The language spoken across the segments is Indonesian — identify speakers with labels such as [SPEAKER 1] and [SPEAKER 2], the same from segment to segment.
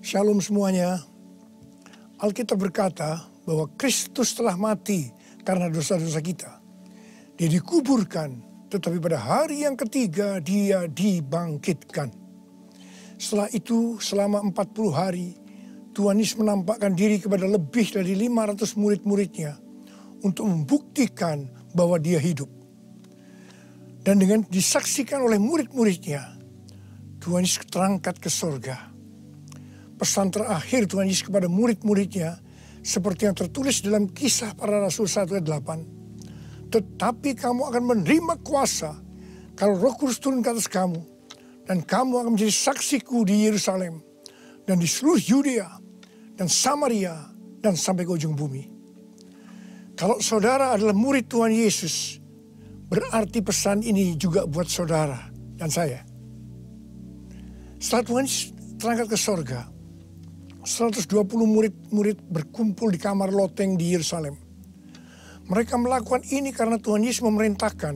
[SPEAKER 1] Shalom semuanya. Alkitab berkata bahwa Kristus telah mati karena dosa-dosa kita. Dia dikuburkan, tetapi pada hari yang ketiga dia dibangkitkan. Setelah itu selama 40 hari Tuhan Yesus menampakkan diri kepada lebih dari 500 murid-muridnya untuk membuktikan bahwa dia hidup. Dan dengan disaksikan oleh murid-muridnya, Tuhan Yesus terangkat ke sorga. Pesan terakhir Tuhan Yesus kepada murid-muridnya seperti yang tertulis dalam Kisah Para Rasul 1 ayat 8. Tetapi kamu akan menerima kuasa kalau Roh Kudus turun ke atas kamu, dan kamu akan menjadi saksiku di Yerusalem dan di seluruh Yudea dan Samaria dan sampai ke ujung bumi. Kalau saudara adalah murid Tuhan Yesus, berarti pesan ini juga buat saudara dan saya. Setelah Tuhan Yesus terangkat ke sorga, 120 murid-murid berkumpul di kamar loteng di Yerusalem. Mereka melakukan ini karena Tuhan Yesus memerintahkan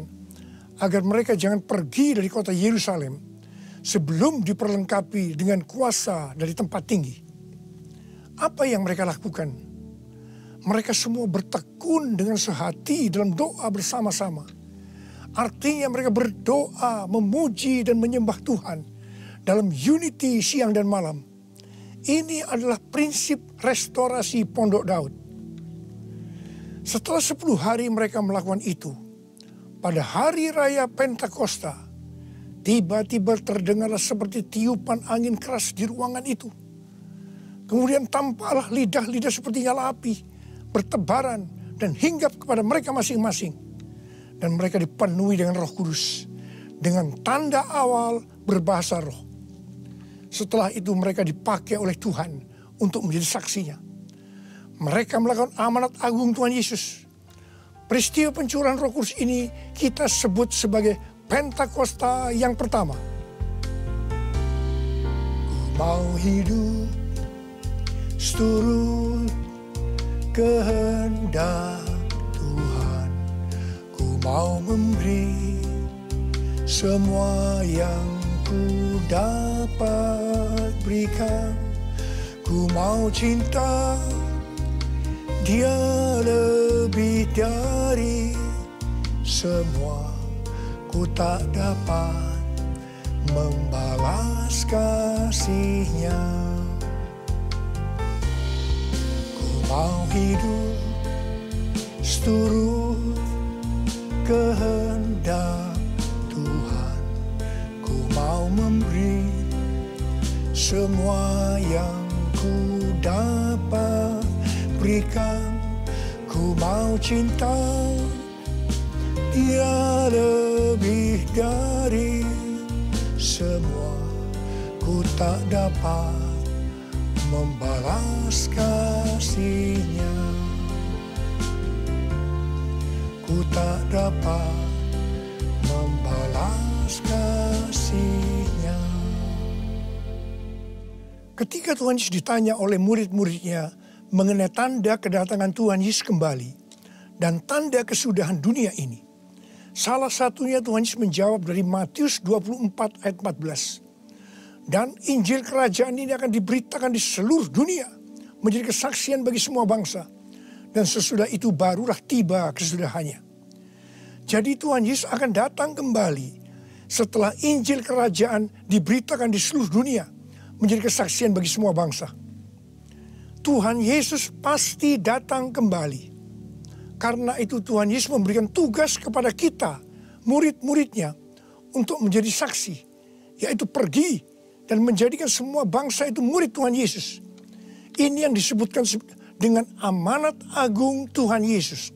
[SPEAKER 1] agar mereka jangan pergi dari kota Yerusalem sebelum diperlengkapi dengan kuasa dari tempat tinggi. Apa yang mereka lakukan? Mereka semua bertekun dengan sehati dalam doa bersama-sama. Artinya mereka berdoa, memuji dan menyembah Tuhan dalam unity siang dan malam. Ini adalah prinsip restorasi Pondok Daud. Setelah 10 hari mereka melakukan itu, pada hari raya Pentakosta, tiba-tiba terdengarlah seperti tiupan angin keras di ruangan itu. Kemudian tampaklah lidah-lidah seperti nyala api, bertebaran dan hinggap kepada mereka masing-masing. Dan mereka dipenuhi dengan Roh Kudus, dengan tanda awal berbahasa roh. Setelah itu mereka dipakai oleh Tuhan untuk menjadi saksinya. Mereka melakukan amanat agung Tuhan Yesus. Peristiwa pencurahan Roh Kudus ini kita sebut sebagai Pentakosta yang pertama. Ku mau hidup seturut kehendak Tuhan. Ku mau memberi semua yang ku dapat berikan. Ku mau cinta Dia lebih dari semua. Ku tak dapat membalas kasih-Nya. Ku mau hidup seturut kehendak Tuhan. Ku mau memberi semua yang ku dapat berikan. Ku mau cinta Dia lebih dari semua. Ku tak dapat membalas kasih-Nya. Ku tak dapat membalas kasih-Nya. Ketika Tuhan Yesus ditanya oleh murid-muridnya mengenai tanda kedatangan Tuhan Yesus kembali dan tanda kesudahan dunia ini, salah satunya Tuhan Yesus menjawab dari Matius 24 ayat 14. Dan Injil kerajaan ini akan diberitakan di seluruh dunia menjadi kesaksian bagi semua bangsa. Dan sesudah itu barulah tiba kesudahannya. Jadi Tuhan Yesus akan datang kembali setelah Injil kerajaan diberitakan di seluruh dunia menjadi kesaksian bagi semua bangsa. Tuhan Yesus pasti datang kembali. Karena itu Tuhan Yesus memberikan tugas kepada kita, murid-muridnya, untuk menjadi saksi. Yaitu pergi dan menjadikan semua bangsa itu murid Tuhan Yesus. Ini yang disebutkan dengan amanat agung Tuhan Yesus.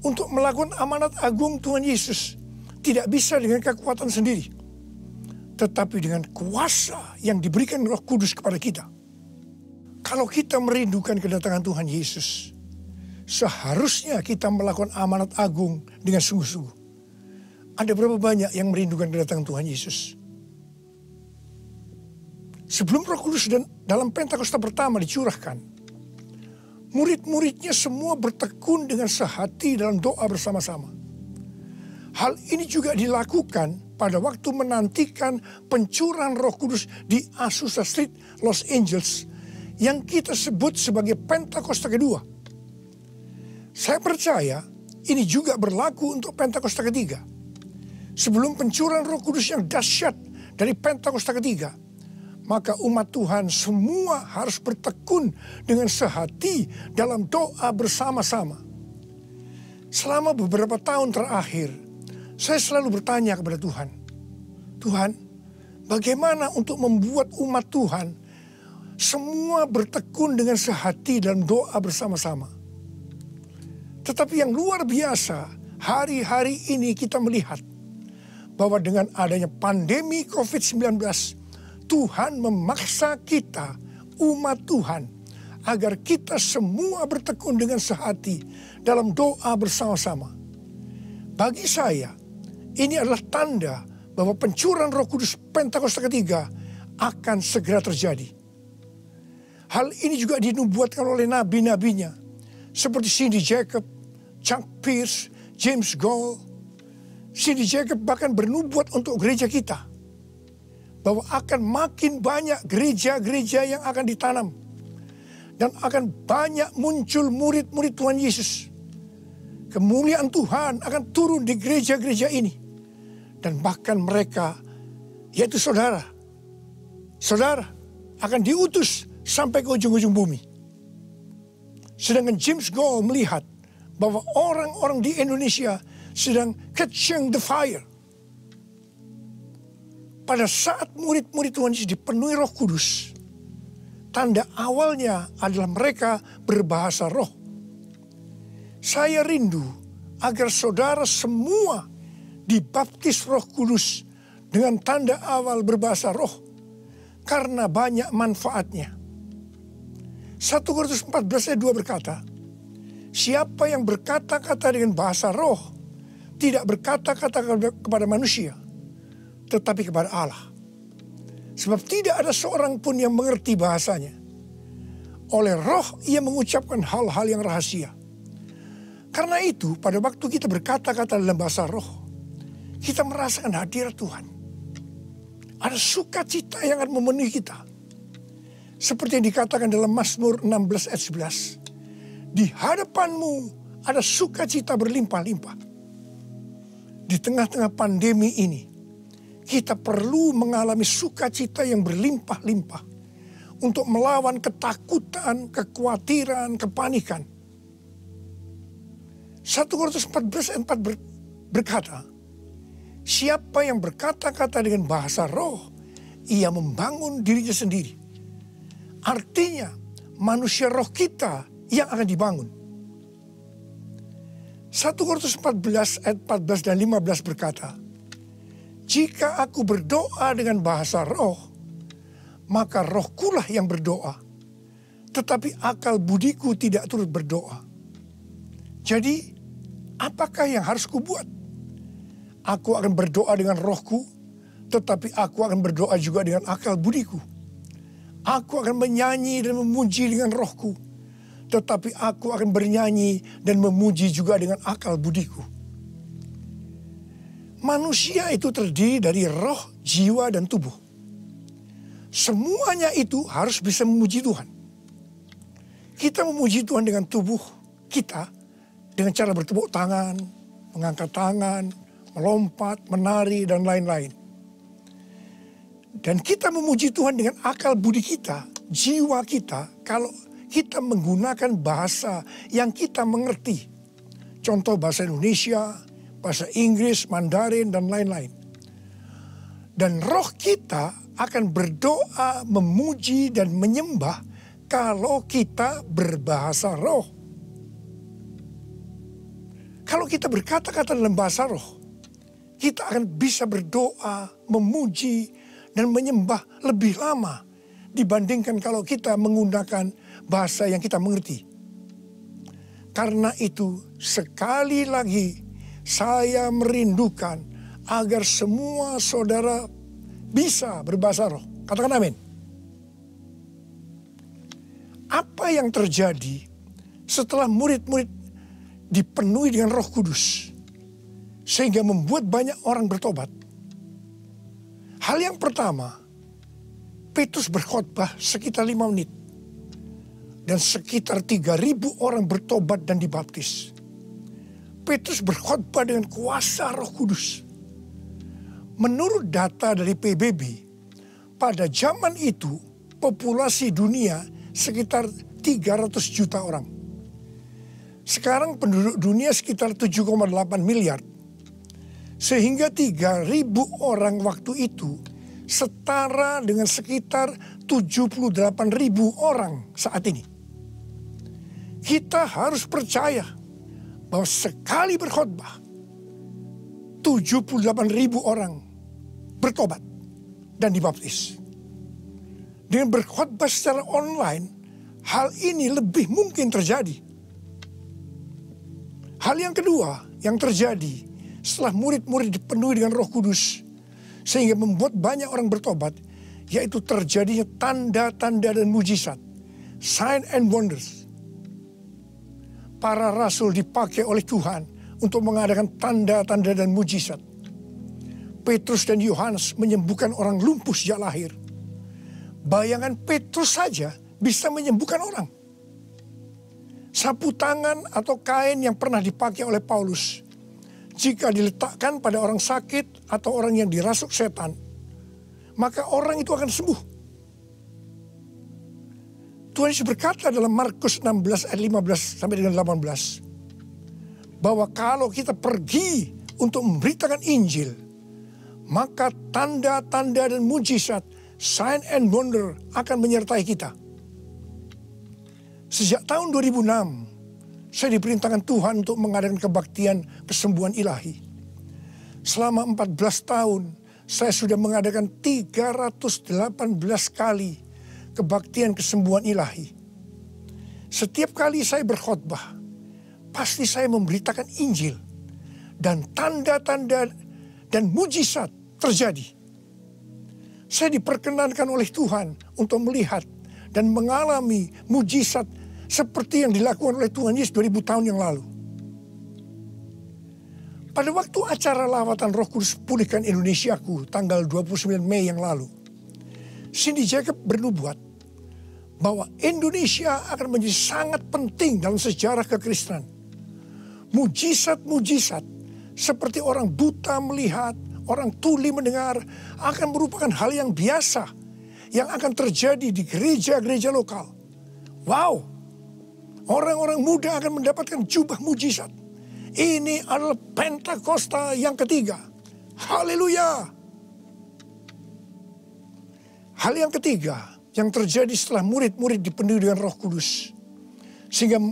[SPEAKER 1] Untuk melakukan amanat agung Tuhan Yesus tidak bisa dengan kekuatan sendiri, tetapi dengan kuasa yang diberikan Roh Kudus kepada kita. Kalau kita merindukan kedatangan Tuhan Yesus, seharusnya kita melakukan amanat agung dengan sungguh-sungguh. Ada berapa banyak yang merindukan kedatangan Tuhan Yesus? Sebelum Roh Kudus dan dalam Pentakosta pertama dicurahkan, murid-muridnya semua bertekun dengan sehati dalam doa bersama-sama. Hal ini juga dilakukan pada waktu menantikan pencurahan Roh Kudus di Azusa Street, Los Angeles, yang kita sebut sebagai Pentakosta kedua. Saya percaya ini juga berlaku untuk Pentakosta ketiga. Sebelum pencurahan Roh Kudus yang dahsyat dari Pentakosta ketiga, maka umat Tuhan semua harus bertekun dengan sehati dalam doa bersama-sama. Selama beberapa tahun terakhir, saya selalu bertanya kepada Tuhan, Tuhan, bagaimana untuk membuat umat Tuhan semua bertekun dengan sehati dalam doa bersama-sama. Tetapi yang luar biasa, hari-hari ini kita melihat bahwa dengan adanya pandemi COVID-19, Tuhan memaksa kita, umat Tuhan, agar kita semua bertekun dengan sehati dalam doa bersama-sama. Bagi saya, ini adalah tanda bahwa pencurahan Roh Kudus Pentakosta ketiga akan segera terjadi. Hal ini juga dinubuatkan oleh nabi-nabinya, seperti Cindy Jacob, Chuck Pierce, James Goll. Cindy Jacob bahkan bernubuat untuk gereja kita, bahwa akan makin banyak gereja-gereja yang akan ditanam. Dan akan banyak muncul murid-murid Tuhan Yesus. Kemuliaan Tuhan akan turun di gereja-gereja ini. Dan bahkan mereka, yaitu saudara akan diutus sampai ke ujung-ujung bumi. Sedangkan James Goll melihat bahwa orang-orang di Indonesia sedang catching the fire. Pada saat murid-murid Tuhan Yesus dipenuhi Roh Kudus, tanda awalnya adalah mereka berbahasa roh. Saya rindu agar saudara semua dibaptis Roh Kudus dengan tanda awal berbahasa roh, karena banyak manfaatnya. 1 Korintus 14 ayat 2 berkata, siapa yang berkata-kata dengan bahasa roh tidak berkata-kata kepada manusia, tetapi kepada Allah. Sebab tidak ada seorang pun yang mengerti bahasanya. Oleh roh ia mengucapkan hal-hal yang rahasia. Karena itu pada waktu kita berkata-kata dalam bahasa roh, kita merasakan hadirat Tuhan. Ada sukacita yang akan memenuhi kita. Seperti yang dikatakan dalam Mazmur 16 ayat 11. Di hadapanmu ada sukacita berlimpah-limpah. Di tengah-tengah pandemi ini, kita perlu mengalami sukacita yang berlimpah-limpah untuk melawan ketakutan, kekhawatiran, kepanikan. 1 Korintus 14 ayat 4 berkata, siapa yang berkata-kata dengan bahasa roh, ia membangun dirinya sendiri. Artinya, manusia roh kita yang akan dibangun. 1 Korintus 14 ayat 14 dan 15 berkata, jika aku berdoa dengan bahasa roh, maka rohkulah yang berdoa, tetapi akal budiku tidak turut berdoa. Jadi, apakah yang harus kubuat? Aku akan berdoa dengan rohku, tetapi aku akan berdoa juga dengan akal budiku. Aku akan menyanyi dan memuji dengan rohku, tetapi aku akan bernyanyi dan memuji juga dengan akal budiku. Manusia itu terdiri dari roh, jiwa, dan tubuh. Semuanya itu harus bisa memuji Tuhan. Kita memuji Tuhan dengan tubuh kita, dengan cara bertepuk tangan, mengangkat tangan, melompat, menari, dan lain-lain. Dan kita memuji Tuhan dengan akal budi kita, jiwa kita, kalau kita menggunakan bahasa yang kita mengerti. Contoh bahasa Indonesia, bahasa Inggris, Mandarin, dan lain-lain. Dan roh kita akan berdoa, memuji, dan menyembah kalau kita berbahasa roh. Kalau kita berkata-kata dalam bahasa roh, kita akan bisa berdoa, memuji, dan menyembah lebih lama dibandingkan kalau kita menggunakan bahasa yang kita mengerti. Karena itu, sekali lagi saya merindukan agar semua saudara bisa berbahasa roh. Katakan amin. Apa yang terjadi setelah murid-murid dipenuhi dengan Roh Kudus? sehingga membuat banyak orang bertobat. Hal yang pertama, Petrus berkhotbah sekitar 5 menit. Dan sekitar 3.000 orang bertobat dan dibaptis. Petrus berkhotbah dengan kuasa Roh Kudus. Menurut data dari PBB, pada zaman itu populasi dunia sekitar 300 juta orang. Sekarang penduduk dunia sekitar 7,8 miliar. Sehingga 3.000 orang waktu itu setara dengan sekitar 78.000 orang saat ini. Kita harus percaya bahwa sekali berkhotbah 78.000 orang bertobat dan dibaptis. Dengan berkhotbah secara online, hal ini lebih mungkin terjadi. Hal yang kedua yang terjadi setelah murid-murid dipenuhi dengan Roh Kudus sehingga membuat banyak orang bertobat, yaitu terjadinya tanda-tanda dan mujizat, sign and wonders. Para rasul dipakai oleh Tuhan untuk mengadakan tanda-tanda dan mujizat. Petrus dan Yohanes menyembuhkan orang lumpuh sejak lahir. Bayangan Petrus saja bisa menyembuhkan orang. Sapu tangan atau kain yang pernah dipakai oleh Paulus, jika diletakkan pada orang sakit atau orang yang dirasuk setan, maka orang itu akan sembuh. Tuhan Yesus berkata dalam Markus 16 ayat 15 sampai dengan 18. Bahwa kalau kita pergi untuk memberitakan Injil, maka tanda-tanda dan mujizat, sign and wonder akan menyertai kita. Sejak tahun 2006, saya diperintahkan Tuhan untuk mengadakan kebaktian kesembuhan ilahi. Selama 14 tahun, saya sudah mengadakan 318 kali kebaktian kesembuhan ilahi. Setiap kali saya berkhotbah, pasti saya memberitakan Injil. Dan tanda-tanda dan mujizat terjadi. Saya diperkenankan oleh Tuhan untuk melihat dan mengalami mujizat seperti yang dilakukan oleh Tuhan Yesus 2000 tahun yang lalu. Pada waktu acara lawatan Roh Kudus Pulihkan Indonesiaku tanggal 29 Mei yang lalu, Cindy Jacob bernubuat bahwa Indonesia akan menjadi sangat penting dalam sejarah kekristenan. Mujizat-mujizat seperti orang buta melihat, orang tuli mendengar akan merupakan hal yang biasa yang akan terjadi di gereja-gereja lokal. Wow, orang-orang muda akan mendapatkan jubah mujizat. Ini adalah Pentakosta yang ketiga. Haleluya. Hal yang ketiga yang terjadi setelah murid-murid dipenuhi dengan Roh Kudus, sehingga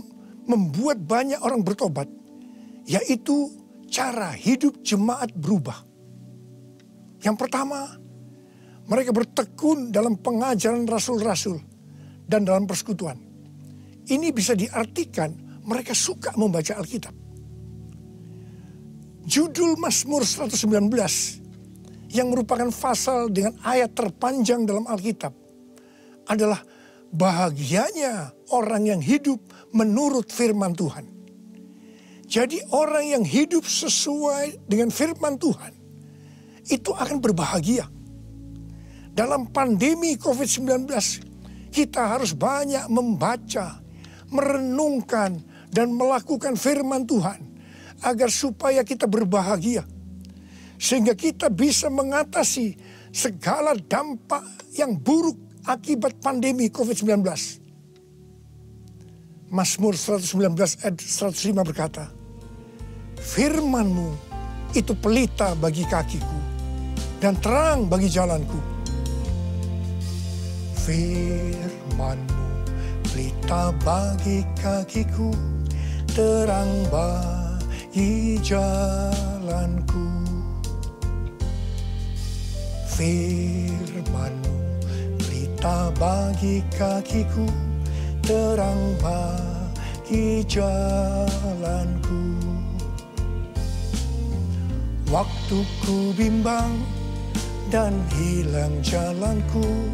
[SPEAKER 1] membuat banyak orang bertobat, yaitu cara hidup jemaat berubah. Yang pertama, mereka bertekun dalam pengajaran rasul-rasul dan dalam persekutuan. Ini bisa diartikan mereka suka membaca Alkitab. Judul Mazmur 119 yang merupakan pasal dengan ayat terpanjang dalam Alkitab adalah bahagianya orang yang hidup menurut firman Tuhan. Jadi orang yang hidup sesuai dengan firman Tuhan itu akan berbahagia. Dalam pandemi COVID-19 kita harus banyak membaca, merenungkan dan melakukan firman Tuhan agar supaya kita berbahagia. Sehingga kita bisa mengatasi segala dampak yang buruk akibat pandemi COVID-19. Mazmur 119 ayat 105 berkata, firman-Mu itu pelita bagi kakiku dan terang bagi jalanku. Firman-Mu pelita bagi kakiku, terang bagi jalanku. Firman-Mu pelita bagi kakiku, terang bagi jalanku. Waktu ku bimbang dan hilang jalanku,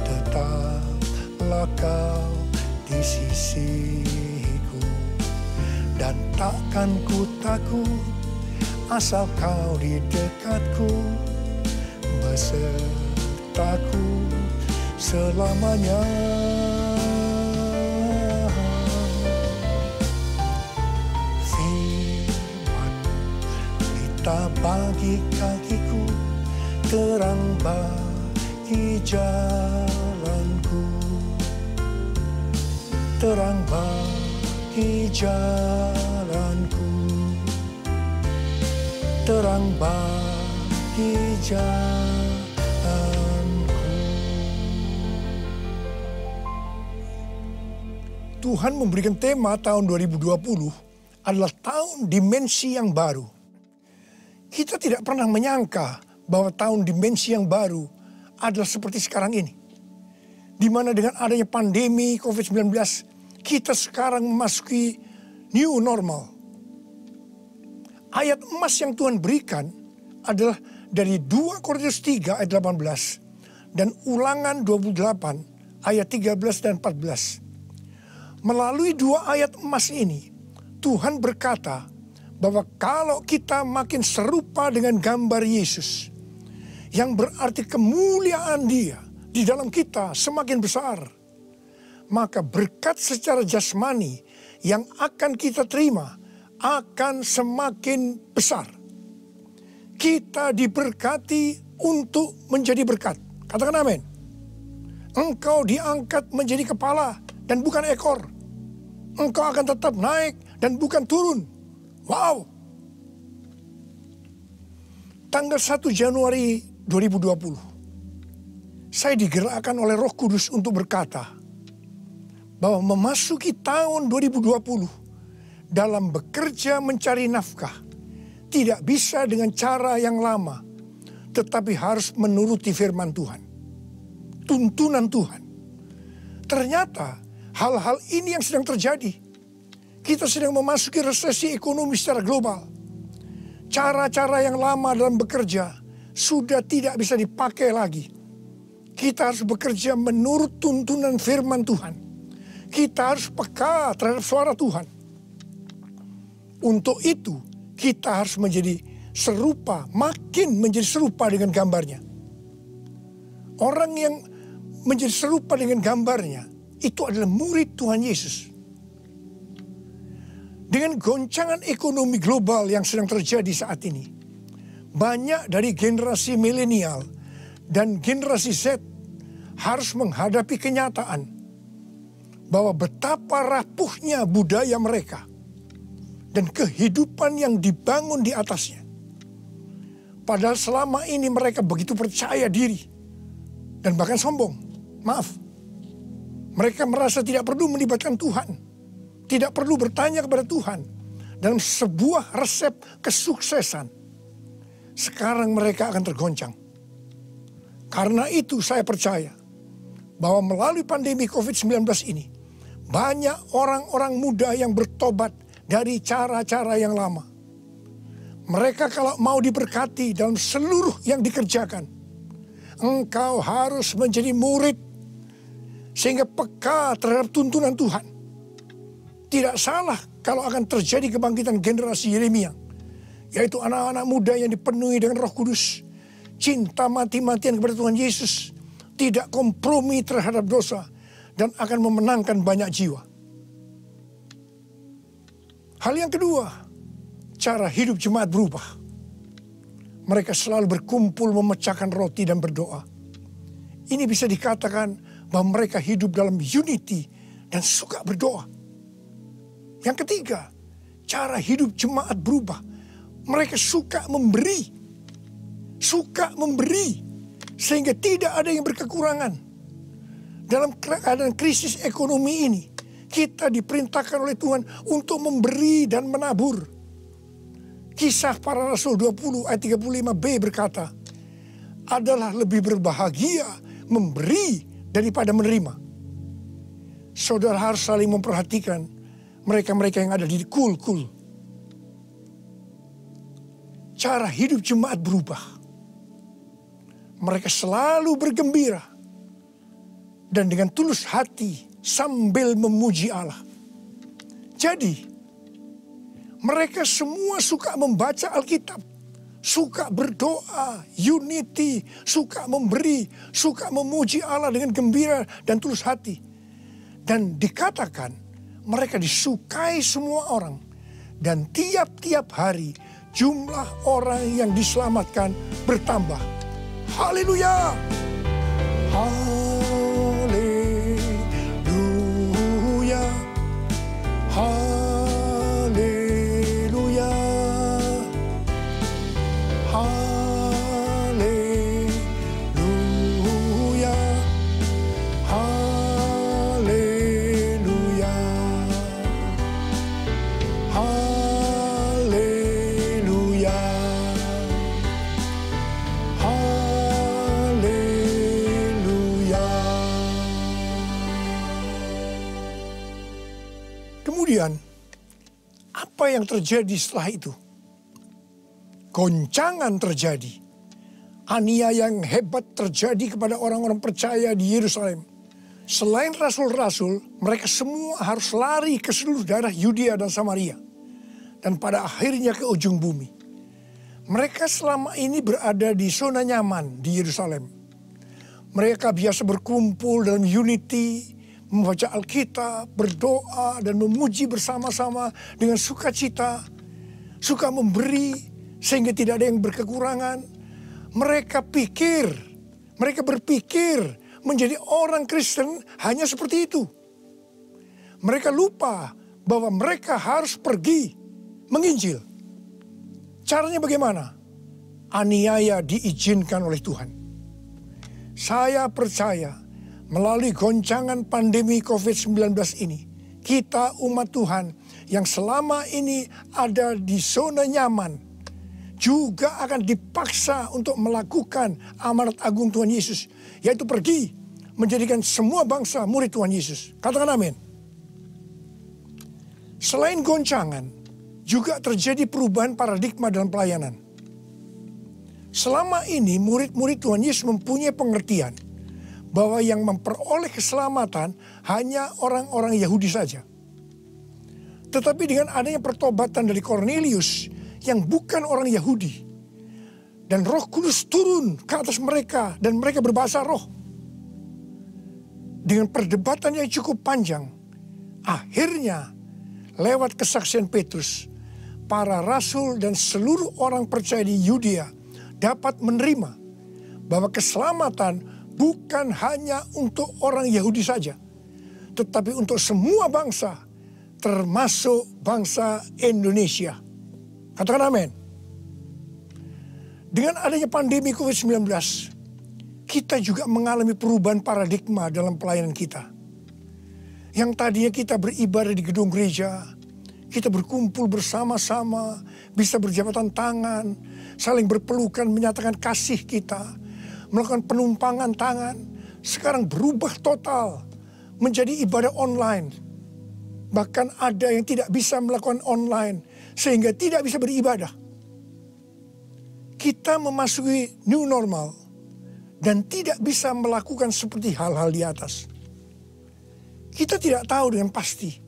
[SPEAKER 1] tetaplah Kau di sisiku. Dan takkan ku takut asal kau di dekatku, besertaku selamanya. Firman berita bagi kakiku, terang bagi jalanku, terang bagi jalanku, terang bagi jalanku. Tuhan memberikan tema tahun 2020 adalah tahun dimensi yang baru. Kita tidak pernah menyangka bahwa tahun dimensi yang baru adalah seperti sekarang ini. Di mana dengan adanya pandemi COVID-19, kita sekarang memasuki new normal. Ayat emas yang Tuhan berikan adalah dari 2 Korintus 3 ayat 18 dan Ulangan 28 ayat 13 dan 14. Melalui 2 ayat emas ini, Tuhan berkata bahwa kalau kita makin serupa dengan gambar Yesus, yang berarti kemuliaan Dia di dalam kita semakin besar, maka berkat secara jasmani yang akan kita terima akan semakin besar. Kita diberkati untuk menjadi berkat. Katakan amin. Engkau diangkat menjadi kepala dan bukan ekor. Engkau akan tetap naik dan bukan turun. Wow. Tanggal 1 Januari 2020. Saya digerakkan oleh Roh Kudus untuk berkata bahwa memasuki tahun 2020 dalam bekerja mencari nafkah tidak bisa dengan cara yang lama, tetapi harus menuruti firman Tuhan, tuntunan Tuhan. Ternyata hal-hal ini yang sedang terjadi. Kita sedang memasuki resesi ekonomi secara global. Cara-cara yang lama dalam bekerja sudah tidak bisa dipakai lagi. Kita harus bekerja menurut tuntunan firman Tuhan. Kita harus peka terhadap suara Tuhan. Untuk itu kita harus menjadi serupa, makin menjadi serupa dengan gambarnya. Orang yang menjadi serupa dengan gambarnya itu adalah murid Tuhan Yesus. Dengan goncangan ekonomi global yang sedang terjadi saat ini, banyak dari generasi milenial dan generasi Z harus menghadapi kenyataan bahwa betapa rapuhnya budaya mereka dan kehidupan yang dibangun di atasnya. Padahal selama ini mereka begitu percaya diri dan bahkan sombong. Maaf, mereka merasa tidak perlu melibatkan Tuhan, tidak perlu bertanya kepada Tuhan dalam sebuah resep kesuksesan. Sekarang mereka akan tergoncang. Karena itu saya percaya bahwa melalui pandemi COVID-19 ini, banyak orang-orang muda yang bertobat dari cara-cara yang lama. Mereka kalau mau diberkati dalam seluruh yang dikerjakan, engkau harus menjadi murid sehingga peka terhadap tuntunan Tuhan. Tidak salah kalau akan terjadi kebangkitan generasi Yeremia, yaitu anak-anak muda yang dipenuhi dengan Roh Kudus, cinta mati-matian kepada Tuhan Yesus, tidak kompromi terhadap dosa, dan akan memenangkan banyak jiwa. Hal yang kedua, cara hidup jemaat berubah. Mereka selalu berkumpul memecahkan roti dan berdoa. Ini bisa dikatakan bahwa mereka hidup dalam unity dan suka berdoa. Yang ketiga, cara hidup jemaat berubah. Mereka suka memberi. Suka memberi. Sehingga tidak ada yang berkekurangan. Dalam keadaan krisis ekonomi ini, kita diperintahkan oleh Tuhan untuk memberi dan menabur. Kisah Para Rasul 20 ayat 35b berkata, adalah lebih berbahagia memberi daripada menerima. Saudara harus saling memperhatikan mereka-mereka yang ada di kul-kul. Cara hidup jemaat berubah. Mereka selalu bergembira dan dengan tulus hati sambil memuji Allah. Jadi, Mereka semua suka membaca Alkitab, suka berdoa, unity, suka memberi, suka memuji Allah dengan gembira dan tulus hati. Dan dikatakan mereka disukai semua orang. Dan tiap-tiap hari jumlah orang yang diselamatkan bertambah. Haleluya! Haleluya! Haleluya! Haleluya! Haleluya! Haleluya! Haleluya! Kemudian, apa yang terjadi setelah itu? Goncangan terjadi. Aniaya yang hebat terjadi kepada orang-orang percaya di Yerusalem. Selain rasul-rasul, mereka semua harus lari ke seluruh daerah Yudea dan Samaria. Dan pada akhirnya ke ujung bumi. Mereka selama ini berada di zona nyaman di Yerusalem. Mereka biasa berkumpul dalam unity, membaca Alkitab, berdoa, dan memuji bersama-sama dengan sukacita. Suka memberi sehingga tidak ada yang berkekurangan. Mereka berpikir menjadi orang Kristen hanya seperti itu. Mereka lupa bahwa mereka harus pergi menginjil. Caranya bagaimana? Aniaya diizinkan oleh Tuhan. Saya percaya melalui goncangan pandemi COVID-19 ini, kita umat Tuhan yang selama ini ada di zona nyaman, juga akan dipaksa untuk melakukan amanat agung Tuhan Yesus, yaitu pergi menjadikan semua bangsa murid Tuhan Yesus. Katakan amin. Selain goncangan, juga terjadi perubahan paradigma dalam pelayanan. Selama ini murid-murid Tuhan Yesus mempunyai pengertian bahwa yang memperoleh keselamatan hanya orang-orang Yahudi saja. Tetapi dengan adanya pertobatan dari Kornelius yang bukan orang Yahudi, dan Roh Kudus turun ke atas mereka dan mereka berbahasa roh. Dengan perdebatan yang cukup panjang, akhirnya lewat kesaksian Petrus, para rasul dan seluruh orang percaya di Yudea dapat menerima bahwa keselamatan bukan hanya untuk orang Yahudi saja, tetapi untuk semua bangsa, termasuk bangsa Indonesia. Katakan amin. Dengan adanya pandemi COVID-19, kita juga mengalami perubahan paradigma dalam pelayanan kita. Yang tadinya kita beribadah di gedung gereja, kita berkumpul bersama-sama, bisa berjabatan tangan, saling berpelukan, menyatakan kasih kita, melakukan penumpangan tangan. Sekarang berubah total menjadi ibadah online. Bahkan ada yang tidak bisa melakukan online, sehingga tidak bisa beribadah. Kita memasuki new normal dan tidak bisa melakukan seperti hal-hal di atas. Kita tidak tahu dengan pasti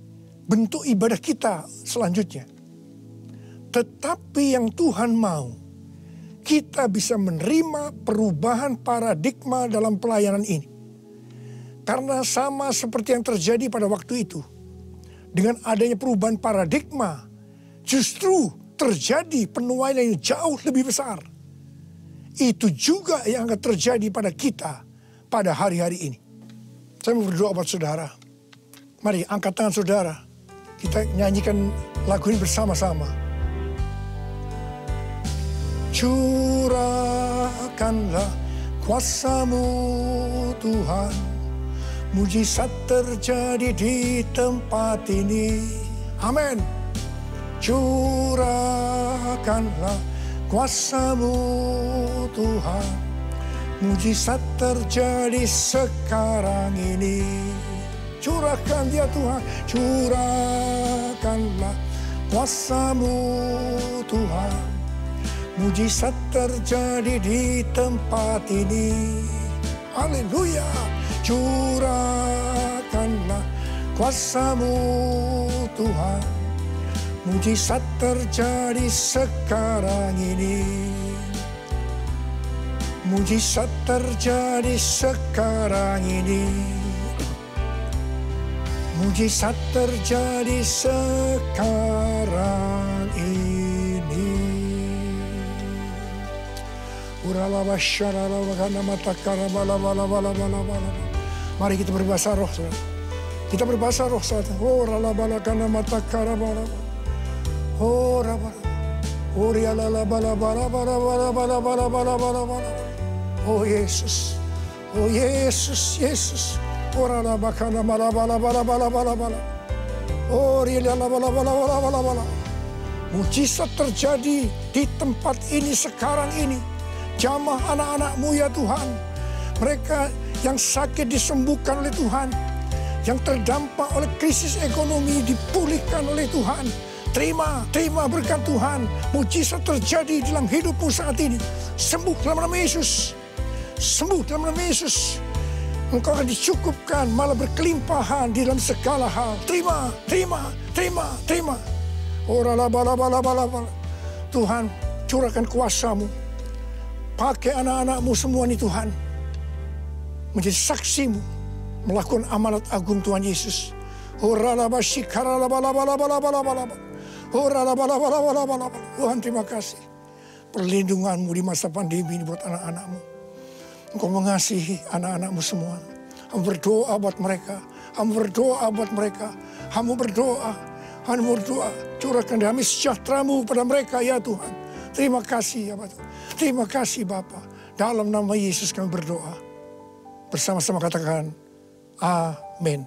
[SPEAKER 1] bentuk ibadah kita selanjutnya. Tetapi yang Tuhan mau, kita bisa menerima perubahan paradigma dalam pelayanan ini. Karena sama seperti yang terjadi pada waktu itu, dengan adanya perubahan paradigma, justru terjadi penuaian yang jauh lebih besar. Itu juga yang akan terjadi pada kita pada hari-hari ini. Saya mau berdoa buat saudara. Mari angkat tangan saudara. Kita nyanyikan lagu ini bersama-sama. Curahkanlah kuasa-Mu Tuhan. Mujizat terjadi di tempat ini. Amin. Curahkanlah kuasa-Mu Tuhan. Mujizat terjadi sekarang ini. Curahkan dia Tuhan. Curahkanlah kuasa-Mu Tuhan. Mujizat terjadi di tempat ini. Haleluya. Curahkanlah kuasa-Mu Tuhan. Mujizat terjadi sekarang ini. Mujizat terjadi sekarang ini. Mujizat terjadi sekarang ini. Mari kita berbahasa roh. Kita berbahasa roh saat. Oh, oh Yesus, oh Yesus, Yesus. Mujizat terjadi di tempat ini sekarang ini. Jamah anak-anak-Mu ya Tuhan. Mereka yang sakit disembuhkan oleh Tuhan. Yang terdampak oleh krisis ekonomi dipulihkan oleh Tuhan. Terima berkat Tuhan. Mujizat terjadi dalam hidupmu saat ini. Sembuh dalam nama Yesus. Sembuh dalam nama Yesus. Engkau akan dicukupkan, malah berkelimpahan di dalam segala hal. Terima. Tuhan, curahkan kuasa-Mu. Pakai anak-anak-Mu semua ini Tuhan. Menjadi saksi-Mu. Melakukan amanat agung Tuhan Yesus. Tuhan terima kasih. Perlindungan-Mu di masa pandemi ini buat anak-anak-Mu. Engkau mengasihi anak-anak-Mu semua. Kamu berdoa buat mereka. Kamu berdoa buat mereka. Kamu berdoa. Curahkan damai sejahtera-Mu pada mereka ya Tuhan. Terima kasih ya Bapak. Terima kasih Bapa. Dalam nama Yesus kami berdoa. Bersama-sama katakan amin.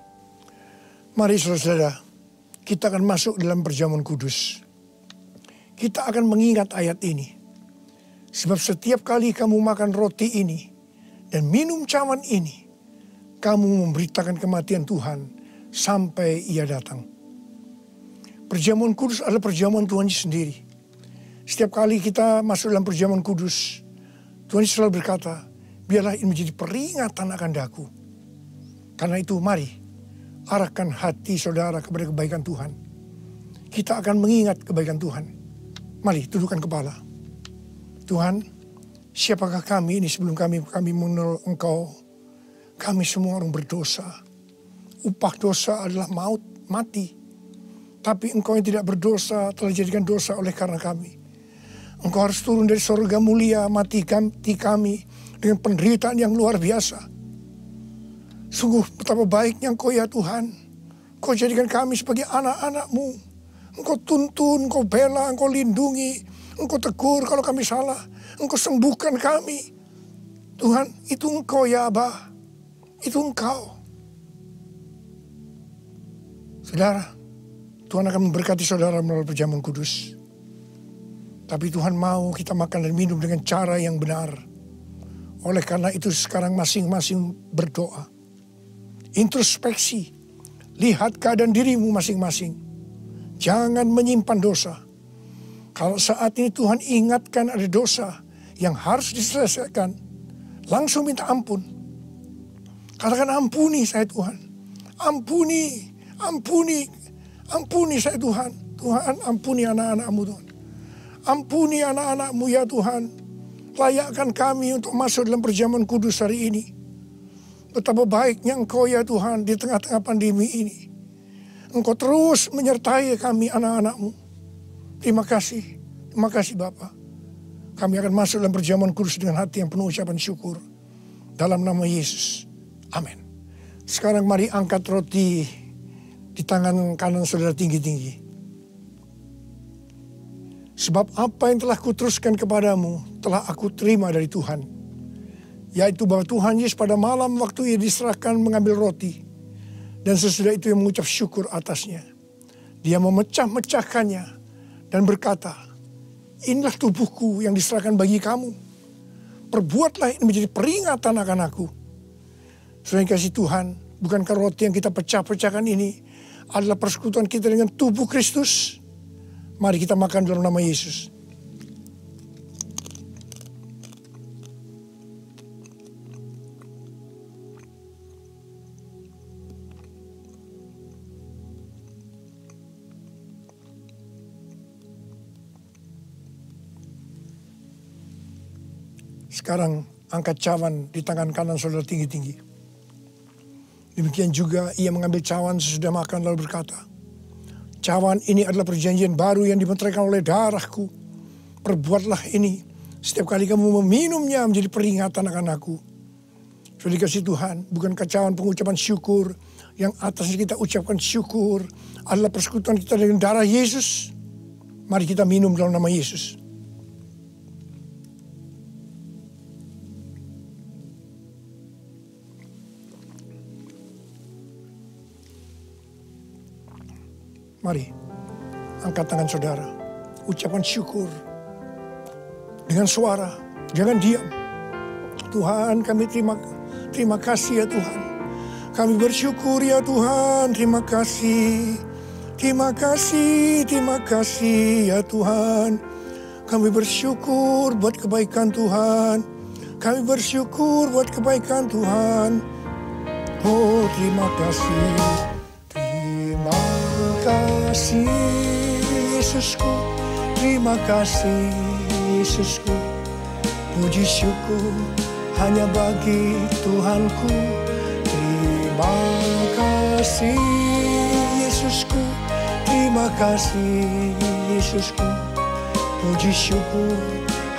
[SPEAKER 1] Mari saudara, kita akan masuk dalam perjamuan kudus. Kita akan mengingat ayat ini. Sebab setiap kali kamu makan roti ini dan minum cawan ini, kamu memberitakan kematian Tuhan sampai Ia datang. Perjamuan kudus adalah perjamuan Tuhan Yesus sendiri. Setiap kali kita masuk dalam perjamuan kudus, Tuhan Yesus selalu berkata, biarlah ini menjadi peringatan akan daku. Karena itu mari, arahkan hati saudara kepada kebaikan Tuhan. Kita akan mengingat kebaikan Tuhan. Mari tundukkan kepala. Tuhan, siapakah kami ini sebelum kami mengenal Engkau? Kami semua orang berdosa. Upah dosa adalah maut, mati. Tapi Engkau yang tidak berdosa telah dijadikan dosa oleh karena kami. Engkau harus turun dari surga mulia, mati kami dengan penderitaan yang luar biasa. Sungguh betapa baiknya Engkau ya Tuhan. Engkau jadikan kami sebagai anak-anak-Mu. Engkau tuntun, Engkau bela, Engkau lindungi. Engkau tegur kalau kami salah. Engkau sembuhkan kami. Tuhan, itu Engkau ya Abah. Itu Engkau. Saudara, Tuhan akan memberkati saudara melalui perjamuan kudus. Tapi Tuhan mau kita makan dan minum dengan cara yang benar. Oleh karena itu sekarang masing-masing berdoa. Introspeksi. Lihat keadaan dirimu masing-masing. Jangan menyimpan dosa. Kalau saat ini Tuhan ingatkan ada dosa yang harus diselesaikan, langsung minta ampun. Katakan ampuni saya Tuhan. Ampuni saya Tuhan. Tuhan ampuni anak-anak-Mu Tuhan. Ampuni anak-anak-Mu ya Tuhan. Layakkan kami untuk masuk dalam perjamuan kudus hari ini. Betapa baiknya Engkau ya Tuhan di tengah-tengah pandemi ini. Engkau terus menyertai kami anak-anak-Mu. Terima kasih Bapa. Kami akan masuk dalam perjamuan kudus dengan hati yang penuh ucapan syukur. Dalam nama Yesus. Amin. Sekarang mari angkat roti di tangan kanan saudara tinggi-tinggi. Sebab apa yang telah kuteruskan kepadamu telah aku terima dari Tuhan. Yaitu bahwa Tuhan Yesus pada malam waktu Ia diserahkan mengambil roti. Dan sesudah itu Ia mengucap syukur atasnya. Dia memecah-mecahkannya dan berkata, inilah tubuhku yang diserahkan bagi kamu. Perbuatlah ini menjadi peringatan akan aku. Saudara yang kasih Tuhan, bukankah roti yang kita pecah-pecahkan ini adalah persekutuan kita dengan tubuh Kristus? Mari kita makan dalam nama Yesus. Sekarang angkat cawan di tangan kanan saudara tinggi-tinggi. Demikian juga ia mengambil cawan sesudah makan lalu berkata, cawan ini adalah perjanjian baru yang dimeteraikan oleh darahku. Perbuatlah ini setiap kali kamu meminumnya menjadi peringatan akan aku. Sudah dikasih Tuhan, bukankah cawan pengucapan syukur yang atasnya kita ucapkan syukur adalah persekutuan kita dengan darah Yesus. Mari kita minum dalam nama Yesus. Mari, angkat tangan saudara, ucapan syukur dengan suara, jangan diam. Tuhan, kami terima kasih ya Tuhan. Kami bersyukur ya Tuhan, terima kasih. Terima kasih ya Tuhan. Kami bersyukur buat kebaikan Tuhan. Kami bersyukur buat kebaikan Tuhan. Oh, terima kasih. Terima kasih Yesusku. Terima kasih Yesusku. Puji syukur hanya bagi Tuhanku. Terima kasih Yesusku. Terima kasih Yesusku. Puji syukur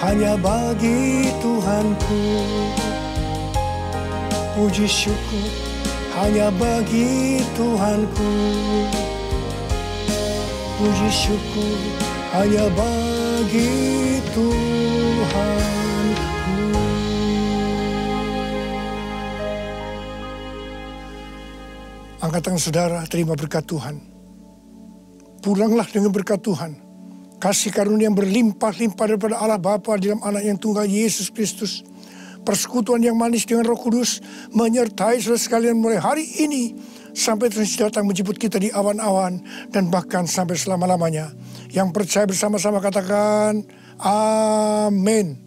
[SPEAKER 1] hanya bagi Tuhanku. Puji syukur hanya bagi Tuhanku. Puji syukur hanya bagi Tuhanku. Angkat tangan saudara, terima berkat Tuhan. Pulanglah dengan berkat Tuhan. Kasih karunia yang berlimpah-limpah daripada Allah Bapa dalam anak yang tunggal Yesus Kristus. Persekutuan yang manis dengan Roh Kudus menyertai saudara sekalian mulai hari ini sampai terus datang menjemput kita di awan-awan dan bahkan sampai selama-lamanya. Yang percaya bersama-sama katakan amin.